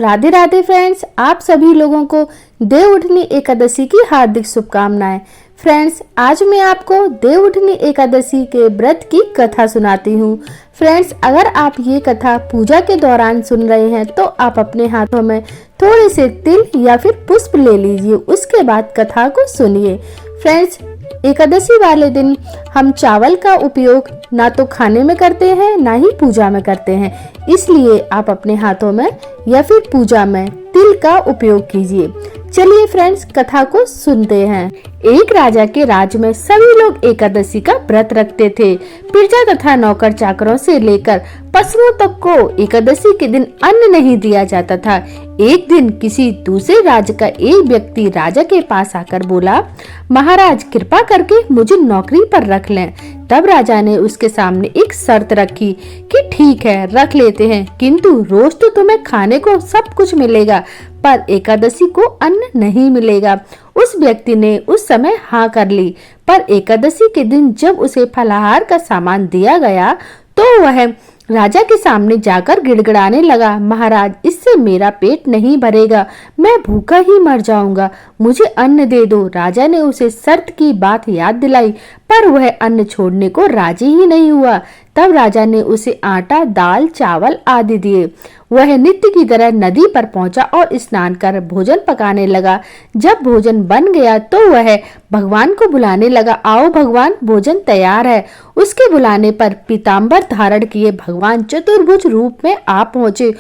Radhe Radhe friends, आप सभी लोगों को देवउठनी एकादशी की हार्दिक शुभकामनाएं। फ्रेंड्स, आज मैं आपको देवउठनी एकादशी के व्रत की कथा सुनाती हूँ। फ्रेंड्स, अगर आप ये कथा पूजा के दौरान सुन रहे हैं तो आप अपने हाथों में थोड़े से तिल या फिर पुष्प ले लीजिए, उसके बाद कथा को सुनिए। फ्रेंड्स, एकादशी वाले दिन हम चावल का उपयोग ना तो खाने में करते हैं ना ही पूजा में करते हैं, इसलिए आप अपने हाथों में या फिर पूजा में तिल का उपयोग कीजिए। चलिए फ्रेंड्स, कथा को सुनते हैं। एक राजा के राज में सभी लोग एकादशी का व्रत रखते थे। प्रजा तथा नौकर चाकरों से लेकर पशुओं तक को एकादशी के दिन अन्न नहीं दिया जाता था। एक दिन किसी दूसरे राज्य का एक व्यक्ति राजा के पास आकर बोला, महाराज कृपा करके मुझे नौकरी पर रख लें। तब राजा ने उसके सामने एक शर्त रखी कि ठीक है, रख लेते हैं, किंतु रोज तो तुम्हें खाने को सब कुछ मिलेगा, पर एकादशी को अन्न नहीं मिलेगा। उस व्यक्ति ने उस समय हाँ कर ली, पर एकादशी के दिन जब उसे फलाहार का सामान दिया गया तो वह राजा के सामने जाकर गिड़गिड़ाने लगा, महाराज इससे मेरा पेट नहीं भरेगा, मैं भूखा ही मर जाऊंगा, मुझे अन्न दे दो। राजा ने उसे शर्त की बात याद दिलाई, पर वह अन्न छोड़ने को राजी ही नहीं हुआ। तब राजा ने उसे आटा, दाल, चावल आदि दिए। वह नित्य की तरह नदी पर पहुंचा और स्नान कर भोजन पकाने लगा। जब भोजन बन गया तो वह भगवान को बुलाने लगा, आओ भगवान, भोजन तैयार है। उसके बुलाने पर पीताम्बर धारण किए भगवान चतुर्भुज रूप में आ पहुंचे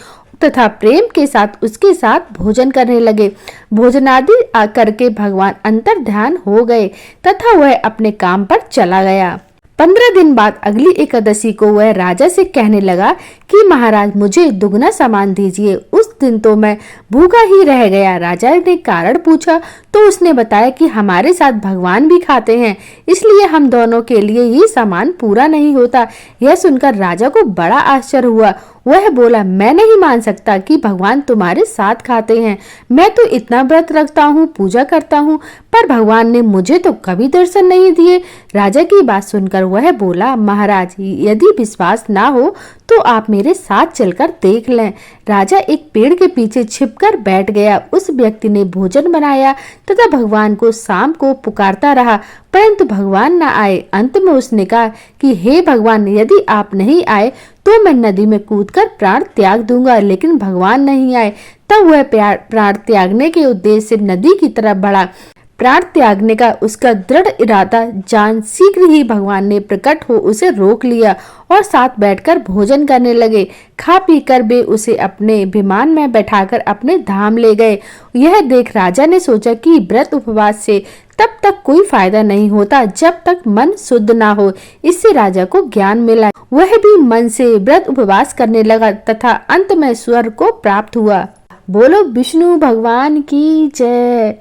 तथा प्रेम के साथ उसके साथ भोजन करने लगे। भोजनादि करके भगवान अंतर ध्यान हो गए तथा वह अपने काम पर चला गया। 15 दिन बाद अगली एकादशी को वह राजा से कहने लगा कि महाराज मुझे दुगना सामान दीजिए। उस दिन तो मैं भूखा ही रह गया। राजा ने कारण पूछा तो उसने बताया कि हमारे साथ भगवान भी खाते हैं, इसलिए हम दोनों के लिए ये सामान पूरा नहीं होता। यह सुनकर राजा को बड़ा आश्चर्य हुआ। वह बोला, मैं नहीं मान सकता कि भगवान तुम्हारे साथ खाते हैं। मैं तो इतना व्रत रखता हूँ, पूजा करता हूँ, पर भगवान ने मुझे तो कभी दर्शन नहीं दिए। राजा की बात सुनकर वह बोला, महाराज यदि विश्वास ना हो तो आप मेरे साथ चलकर देख लें। राजा एक पेड़ के पीछे छिपकर बैठ गया। उस व्यक्ति ने भोजन बनाया तथा भगवान को शाम को पुकारता रहा, परंतु भगवान न आए। अंत में उसने कहा कि हे भगवान, यदि आप नहीं आए तो मैं नदी में कूदकर प्राण त्याग दूंगा, लेकिन भगवान नहीं आए। तब वह प्राण त्यागने के उद्देश्य से नदी की तरफ बढ़ा। प्राण त्यागने का उसका दृढ़ इरादा जान शीघ्र ही भगवान ने प्रकट हो उसे रोक लिया और साथ बैठकर भोजन करने लगे। खा पी कर वे उसे अपने विमान में बैठाकर अपने धाम ले गए। यह देख राजा ने सोचा कि व्रत उपवास से तब तक कोई फायदा नहीं होता जब तक मन शुद्ध ना हो। इससे राजा को ज्ञान मिला। वह भी मन से व्रत उपवास करने लगा तथा अंत में स्वर्ग को प्राप्त हुआ। बोलो विष्णु भगवान की जय।